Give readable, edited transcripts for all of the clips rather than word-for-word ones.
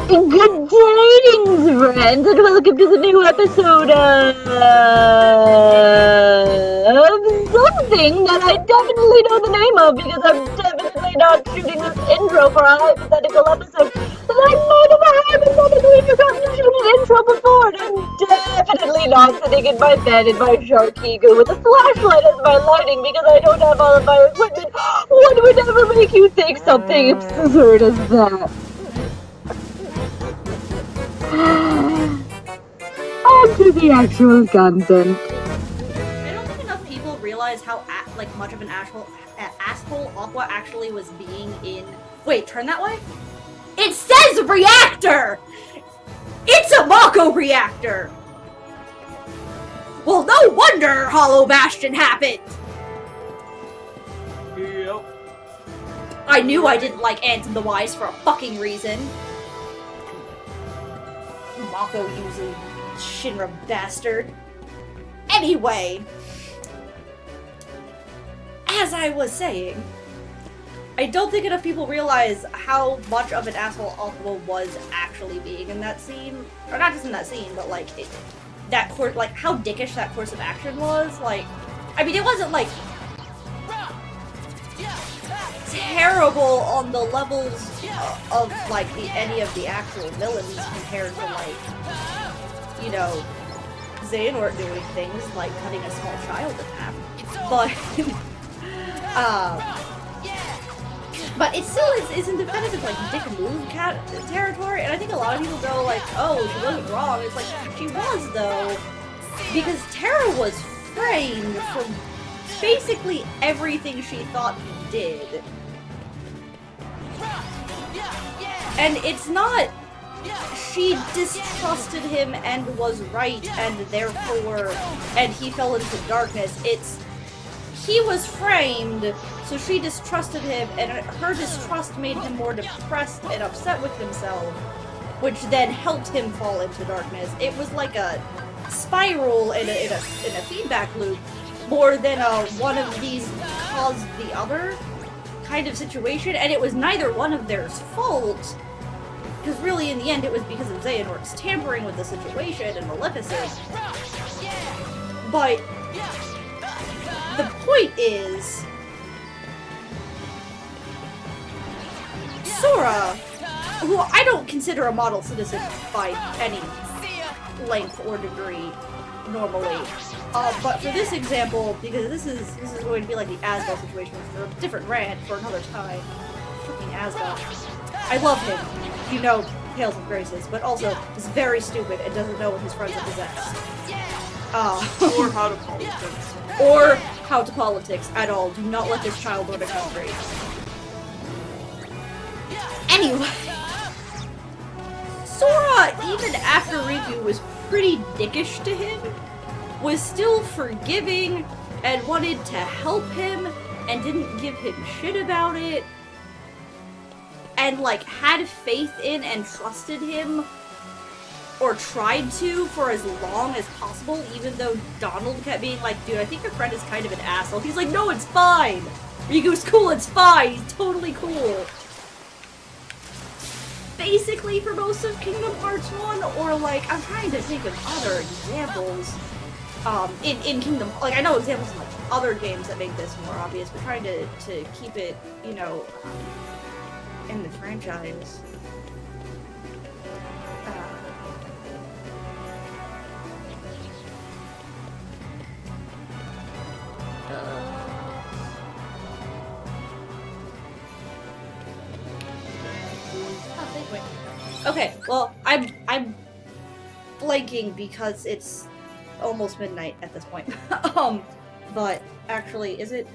Good day, friends, and welcome to the new episode of something that I definitely know the name of because I'm definitely not shooting this intro for a hypothetical episode that I might have hypothetically forgotten to shoot an intro before, and I'm definitely not sitting in my bed in my shark ego with a flashlight as my lighting because I don't have all of my equipment. What would ever make you think something absurd as that? On to the actual content. I don't think enough people realize how much of an asshole Aqua actually was being in. Wait, turn that way? It says reactor! It's a Mako reactor! Well, no wonder Hollow Bastion happened! Yep. I knew I didn't like Ants and the Wise for a fucking reason. Mako using Shinra bastard. Anyway, as I was saying, I don't think enough people realize how much of an asshole Aqua was actually being in that scene. Or not just in that scene, but like that course, like how dickish that course of action was. Like, I mean, it wasn't like terrible on the levels of like any of the actual villains compared to like, you know, Xehanort doing things like cutting a small child in half. But it still is in definitive like dick move territory, and I think a lot of people go like, oh, she wasn't wrong. It's like, she was though, because Terra was framed from basically everything she thought he did. And it's not she distrusted him and was right, and therefore, and he fell into darkness. It's he was framed, so she distrusted him, and her distrust made him more depressed and upset with himself, which then helped him fall into darkness. It was like a spiral in a feedback loop, more than a one of these caused the other kind of situation, and it was neither one of theirs fault. Because really, in the end, it was because of Xehanort's tampering with the situation and Maleficent. But the point is, Sora, who I don't consider a model citizen by any length or degree normally, but for this example, because this is going to be like the Asgard situation, for a different rant for another time. Fucking Asgard. I love him, you know, Tales of Graces, but also he's very stupid and doesn't know what his friends are possessed. Or how to politics. Or how to politics at all. Do not let this child run a country. Anyway, Sora, even after Riku was pretty dickish to him, was still forgiving and wanted to help him and didn't give him shit about it. And, like, had faith in and trusted him, or tried to, for as long as possible, even though Donald kept being like, dude, I think your friend is kind of an asshole. He's like, no, it's fine! Riku's cool, it's fine! He's totally cool! Basically, for most of Kingdom Hearts 1, or, like, I'm trying to think of other examples, in Kingdom, like, I know examples in, like, other games that make this more obvious, but trying to keep it, you know, in the franchise. Okay, well, I'm blanking because it's almost midnight at this point. But actually, is it?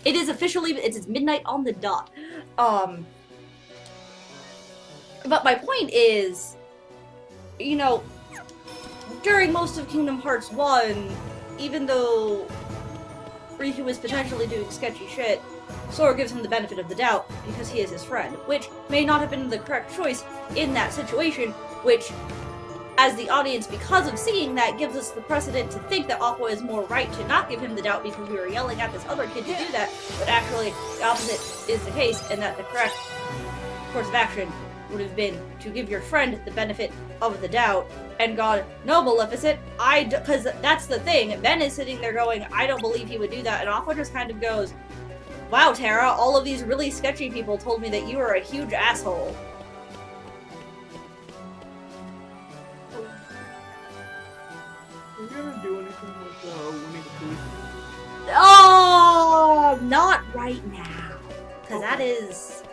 It is officially, it's midnight on the dot. But my point is, you know, during most of Kingdom Hearts 1, even though Riku was potentially doing sketchy shit, Sora gives him the benefit of the doubt because he is his friend, which may not have been the correct choice in that situation, which, as the audience, because of seeing that, gives us the precedent to think that Aqua is more right to not give him the doubt because we were yelling at this other kid to do that, but actually the opposite is the case, and that the correct course of action would have been to give your friend the benefit of the doubt and gone, no, Maleficent, because that's the thing. Ben is sitting there going, I don't believe he would do that. And Aqua just kind of goes, wow, Tara, all of these really sketchy people told me that you are a huge asshole. Are you gonna do anything with winning the police? Oh, not right now. Because that is...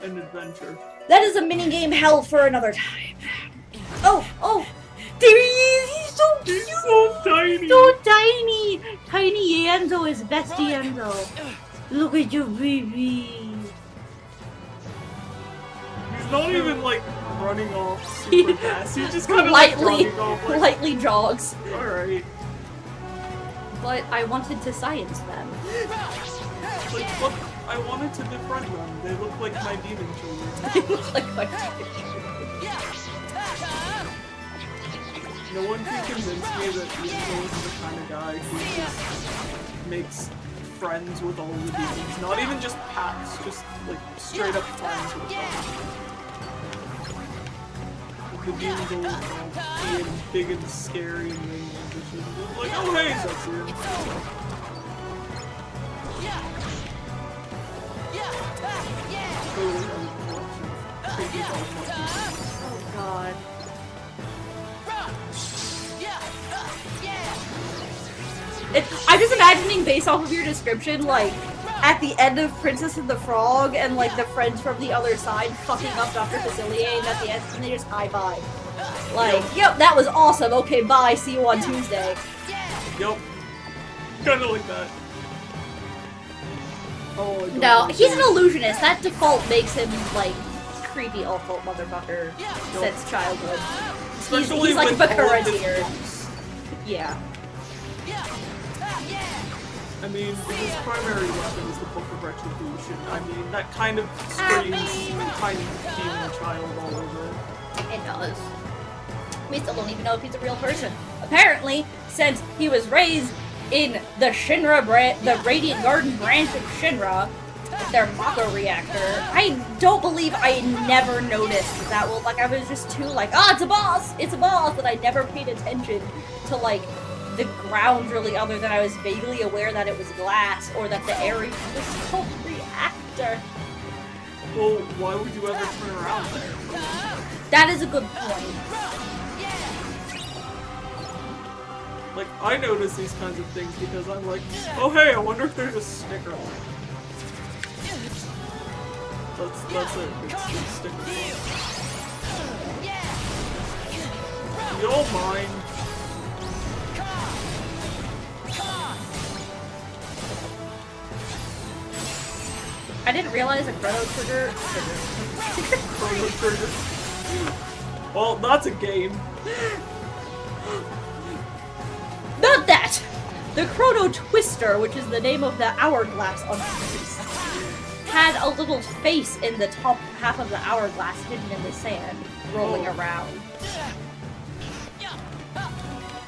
An adventure. That is a minigame hell for another time. Oh! There he is! He's so cute! He's so tiny! So tiny! Tiny Enzo is bestie Enzo. Look at your baby. He's not even like running off super fast. He's just kind of lightly, like off, like, lightly jogs. Alright. But I wanted to science them. Like, look, I wanted to befriend them. They look like my demon children. They look like my teacher. No one can convince me that Enzo is the kind of guy who just makes friends with all the demons. Not even just pets, just like straight up friends with them. The demons all being big and scary and then just like, oh hey, Zexion. Oh god. I'm just imagining, based off of your description, like, at the end of Princess and the Frog, and, like, the friends from the other side fucking up Dr. Facilier, and at the end, and they just high-five. Like, yep, that was awesome, okay, bye, see you on Tuesday. Yep. Kinda like that. Oh, No, he's an illusionist. That default makes him, like, creepy occult motherfucker since childhood. He's like Bakura tier. Yeah. I mean, his primary weapon is the Book of Retribution. I mean, that kind of screams kind of being a child all over it. It does. We still don't even know if he's a real person. Apparently, since he was raised in the Shinra the Radiant Garden branch of Shinra, their Mako reactor, I don't believe I never noticed that. Well, like, I was just too like, it's a boss! It's a boss! And I never paid attention to, like, the ground really, other than I was vaguely aware that it was glass or that the area was called reactor. Well, why would you ever turn around there? That is a good point. Like, I notice these kinds of things because I'm like, oh hey, I wonder if there's a sticker on it. That's it. It's sticker. You don't mind. I didn't realize a chrono trigger. Chrono Trigger. Well, that's a game. Not that! The Chrono Twister, which is the name of the hourglass on the face, had a little face in the top half of the hourglass hidden in the sand, rolling around.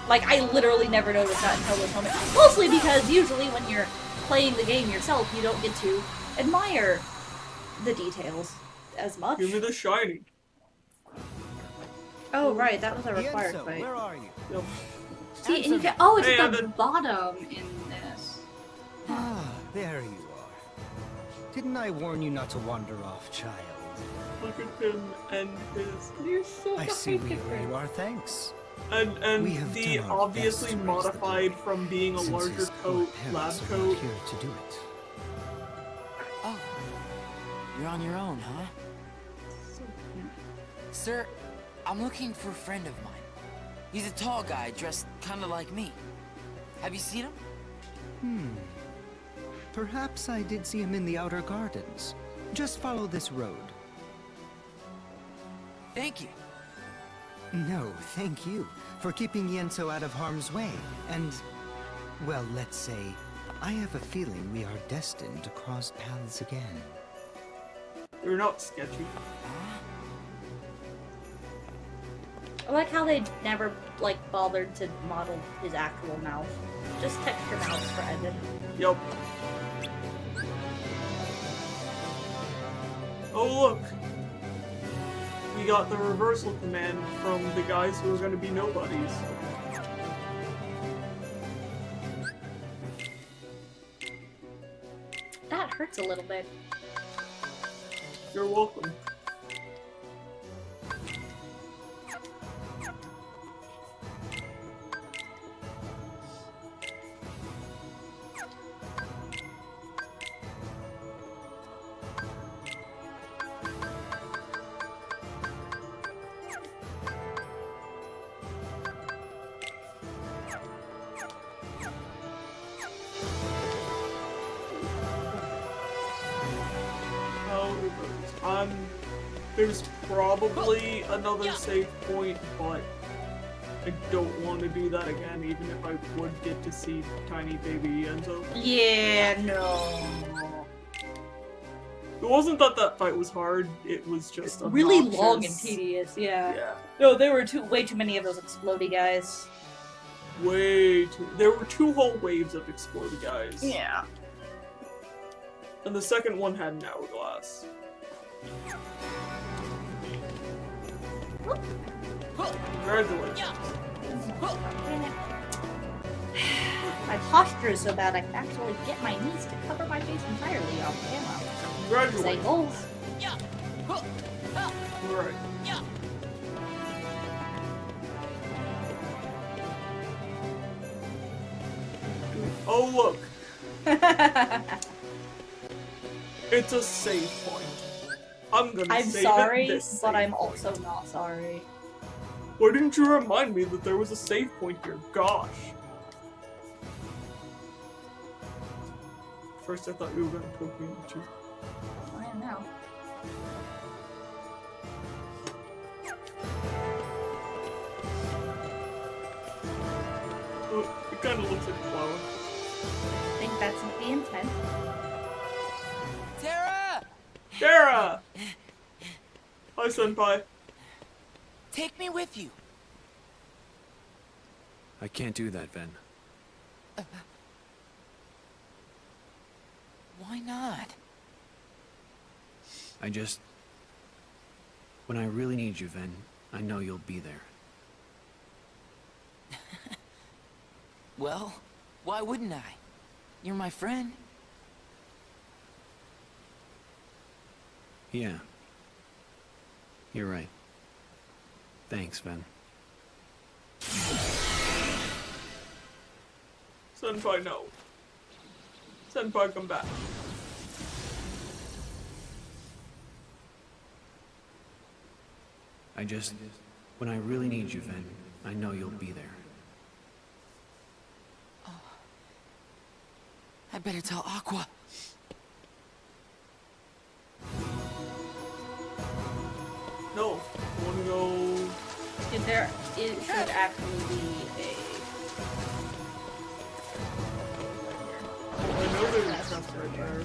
Like, I literally never noticed that until this moment. Mostly because usually when you're playing the game yourself, you don't get to admire the details as much. Give me the shiny. Oh, right, that was a required Yenso, fight. where are you? Yep. See, and you can, oh, it's Hey, at the Evan. bottom in this. Ah, there you are. Didn't I warn you not to wander off, child? Look at him and his. You're so I see where you are, thanks. And We have the done our obviously best to raise the modified boy, from being a since larger his poor coat, lab parents are not coat. here to do it. Oh, you're on your own, huh? Sir, I'm looking for a friend of mine. He's a tall guy dressed kind of like me. Have you seen him? Perhaps I did see him in the outer gardens. Just follow this road. Thank you. No, thank you for keeping Yenso out of harm's way. And, well, let's say, I have a feeling we are destined to cross paths again. They're not sketchy. I like how they never, like, bothered to model his actual mouth. Just texture mouths for Evan. Yup. Oh look. got the reversal command from the guys who are going to be nobodies. That hurts a little bit. You're welcome. There's probably another save point, but I don't want to do that again, even if I would get to see tiny baby Enzo. Yeah, no. It wasn't that that fight was hard, it was just Really obnoxious. long and tedious, yeah. Yeah. No, there were way too many of those explodey guys. Way too. There were 2 whole waves of exploding guys. Yeah. And the second one had an hourglass. Congratulations. My posture is so bad I can actually get my knees to cover my face entirely on camera. Congratulations. Say goals. Right. Oh look, it's a save point. I'm save sorry, it this but save I'm point. also not sorry. Why didn't you remind me that there was a save point here? Gosh. First I thought you were gonna poke me in the cheek. I am now. Oh, it kinda looks like a flower. I think that's the intent. Tara! Dara! Hi, Senpai. Take me with you. I can't do that, Ven. Why not? I just... When I really need you, Ven, I know you'll be there. Well, why wouldn't I? You're my friend. Yeah. You're right. Thanks, Ven. Senpai, no. Senpai, come back. I just... When I really need you, Ven, I know you'll be there. I better tell Aqua. No. I wanna go... There it should actually be a... I know there's a chest right there.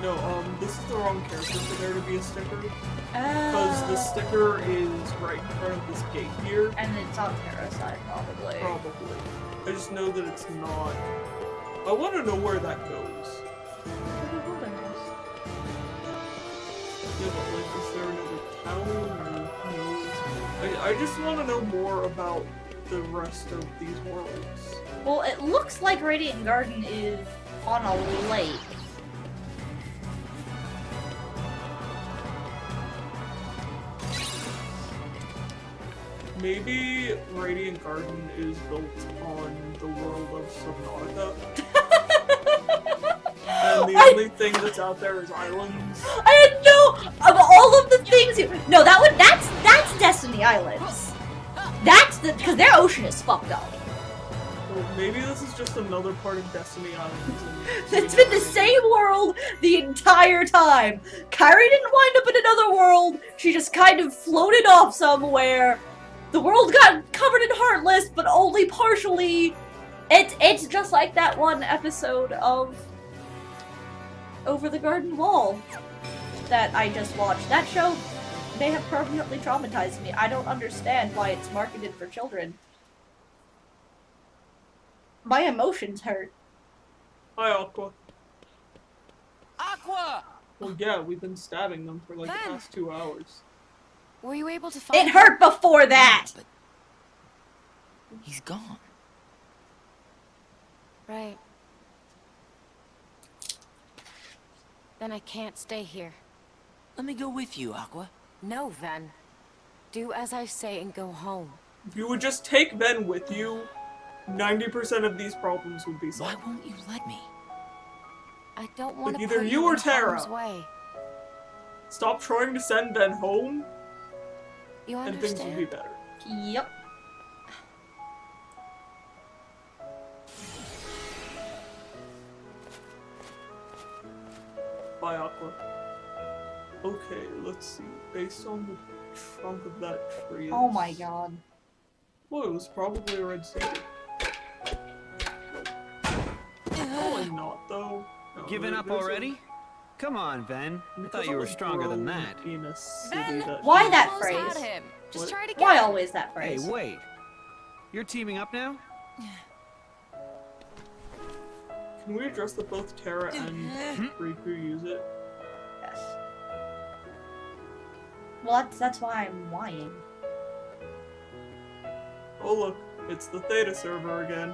No, this is the wrong character for there to be a sticker. Because the sticker is right in front of this gate here. And it's on Terra's side, probably. Probably. I just know that it's not. I want to know where that goes. Yeah, but like, is there another town or who knows? I just want to know more about the rest of these worlds. Well, it looks like Radiant Garden is on a lake. Maybe Radiant Garden is built on the world of Subnautica. And the only thing that's out there is islands. I didn't know of all of the things you. No, that's Destiny Islands. That's because their ocean is fucked up. Well, maybe this is just another part of Destiny Islands. It's been the same world the entire time. Kyrie didn't wind up in another world. She just kind of floated off somewhere. The world got covered in Heartless, but only partially. It's just like that one episode of Over the Garden Wall that I just watched. That show may have permanently traumatized me. I don't understand why it's marketed for children. My emotions hurt. Hi, Aqua. Aqua! Well, yeah, we've been stabbing them for like the Ben! past 2 hours. Were you able to find It hurt before that! But he's gone. Right. Then I can't stay here. Let me go with you, Aqua. No, Ven. Do as I say and go home. If you would just take Ben with you, 90% of these problems would be Why solved. won't you let me? I don't want to either put you or in Tara. harm's way. Stop trying to send Ben home, You and things will be understand? better. Yep. Bye, Aqua. Okay, let's see. Based on the trunk of that tree. Oh my god. Well, it was probably a red cedar. Probably not, though. No, Giving up there's a- already? Come on, Ven. I because thought you of were a stronger than grove that. In a city Ben, that Why has- that Almost phrase? had him. Just What? try it again. Why always that Hey, phrase? wait. You're teaming up now? Can we address that both Tara and Riku use it? Yes. Well, that's why I'm lying. Oh look, it's the Theta server again.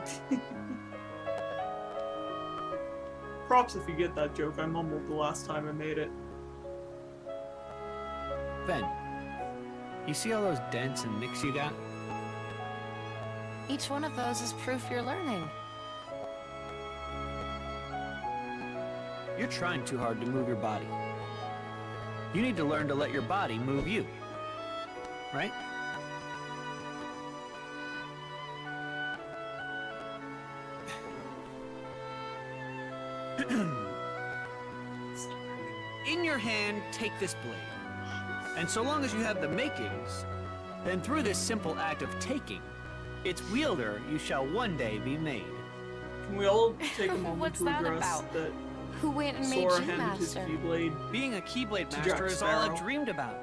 Props if you get that joke, I mumbled the last time I made it. Ven, you see all those dents and nicks you got? Each one of those is proof you're learning. You're trying too hard to move your body. You need to learn to let your body move you. Right? In your hand, take this blade. And so long as you have the makings, then through this simple act of taking, its wielder you shall one day be made. Can we all take a moment What's to that address about? that Who went and made Sora you handed his master? Keyblade? Being a Keyblade To Master Jack is all I've Sparrow. dreamed about.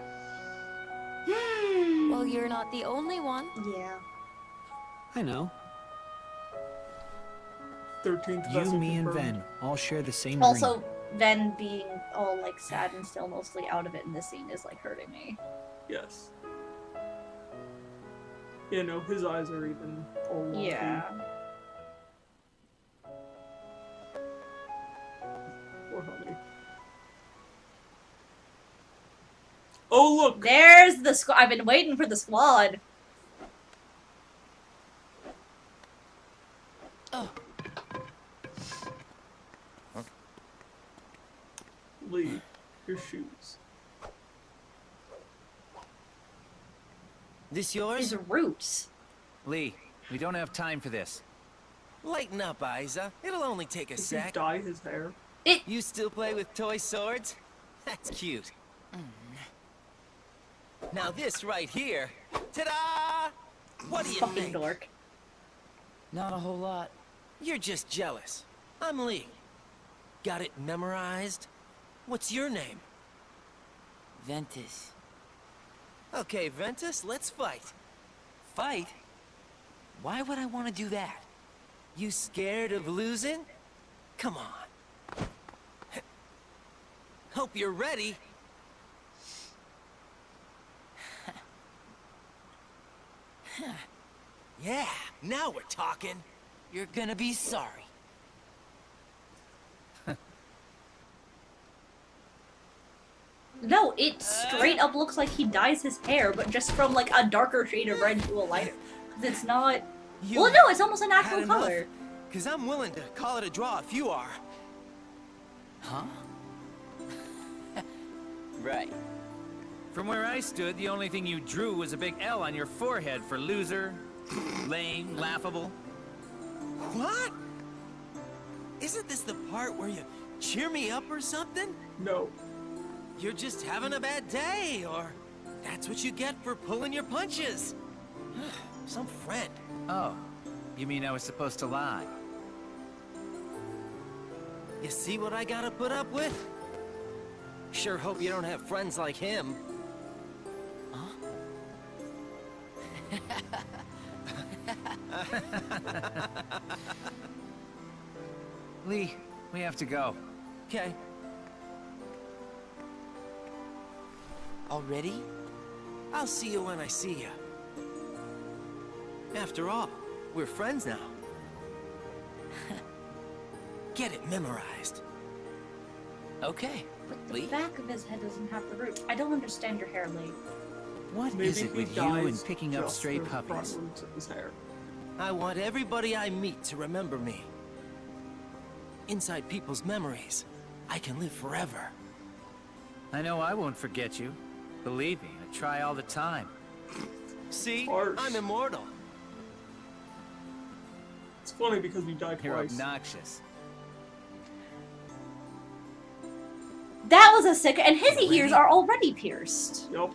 Well, you're not the only one. Yeah. I know. 13th You, vessel me, and confirmed. Ven all share the same Also, dream. Ven being all like sad and still mostly out of it in this scene is like hurting me. Yes. You know, his eyes are even all wonky. Yeah. Poor honey. Oh look! There's the squad. I've been waiting for the squad. Lee, your shoes. This yours? His roots. Lee, we don't have time for this. Lighten up, Isa. It'll only take a Did he sec. dye his hair? You still play with toy swords? That's cute. Now this right here. Ta-da! What do you Fucking think? dork. Not a whole lot. You're just jealous. I'm Lee. Got it memorized? What's your name? Ventus. Okay, Ventus, let's fight. Fight? Why would I want to do that? You scared of losing? Come on. Hope you're ready. Yeah, now we're talking. You're gonna be sorry. No, it straight up looks like he dyes his hair, but just from like a darker shade of red to a lighter. 'Cause it's not. You Well, no, it's almost a had natural enough? color. Cause I'm willing to call it a draw if you are. Huh? Right. From where I stood, the only thing you drew was a big L on your forehead for loser, lame, laughable. What? Isn't this the part where you cheer me up or something? No. You're just having a bad day, or that's what you get for pulling your punches. Some friend. Oh, you mean I was supposed to lie? You see what I gotta put up with? Sure hope you don't have friends like him. Lee, we have to go. Okay. Already? I'll see you when I see you. After all, we're friends now. Get it memorized. Okay, The Lee. back of his head doesn't have the root. I don't understand your hair, Lee. What Maybe is it he with you dyes and picking up just stray the front puppies? roots of his hair. I want everybody I meet to remember me. Inside people's memories, I can live forever. I know I won't forget you. Believe me, I try all the time. See? Harsh. I'm immortal. It's funny because you died You're twice. obnoxious. That was a sick, and his ears are already pierced. Yup.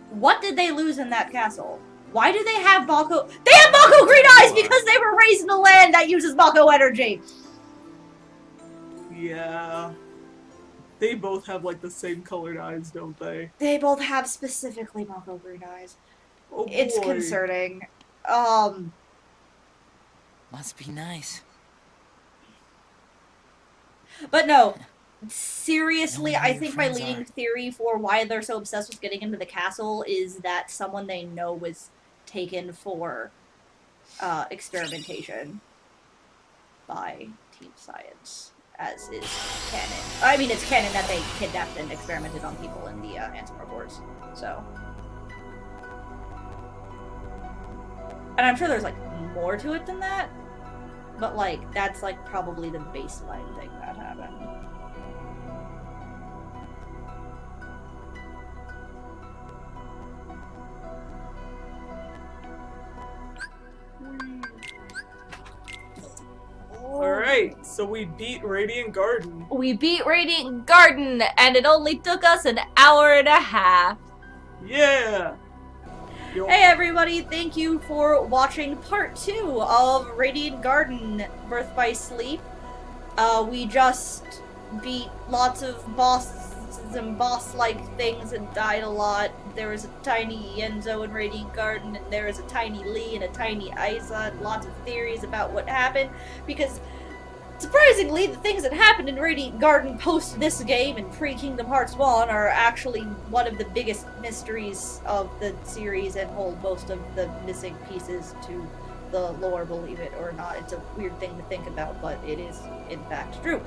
What did they lose in that castle? Why do they have Mako? They have Mako green eyes because they were raised in a land that uses Mako energy. Yeah. They both have like the same colored eyes, don't they? They both have specifically Mako green eyes. Oh boy. It's concerning. Must be nice. But no, seriously, I know who I your think my friends leading are. theory for why they're so obsessed with getting into the castle is that someone they know was taken for experimentation by Team Science, as is canon. I mean, it's canon that they kidnapped and experimented on people in the Ansem reports, so. And I'm sure there's, like, more to it than that, but, like, that's, like, probably the baseline thing that happened. Alright, so we beat Radiant Garden. We beat Radiant Garden, and it only took us an hour and a half. Yeah! Yo, Hey everybody, thank you for watching part 2 of Radiant Garden Birth by Sleep. We just beat lots of bosses and boss-like things and died a lot. There was a tiny Yenzo in Radiant Garden, and there was a tiny Lee and a tiny Isa, and lots of theories about what happened, because surprisingly, the things that happened in Radiant Garden post this game and pre-Kingdom Hearts 1 are actually one of the biggest mysteries of the series and hold most of the missing pieces to the lore, believe it or not. It's a weird thing to think about, but it is, in fact, true.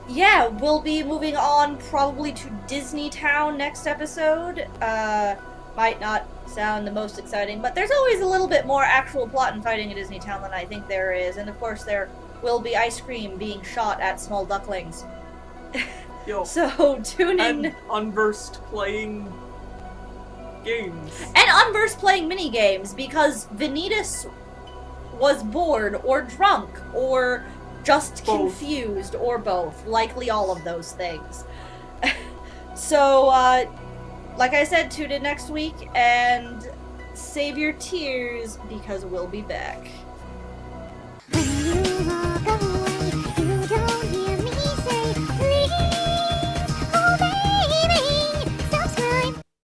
Yeah, we'll be moving on probably to Disney Town next episode. Might not sound the most exciting, but there's always a little bit more actual plot and fighting in Disney Town than I think there is. And of course there will be ice cream being shot at small ducklings. yo. So tune in. And Unversed playing games. And Unversed playing minigames, because Vanitas was bored or drunk or just Both. confused or both. Likely all of those things. So, like I said, tune in next week and save your tears because we'll be back. When you walk away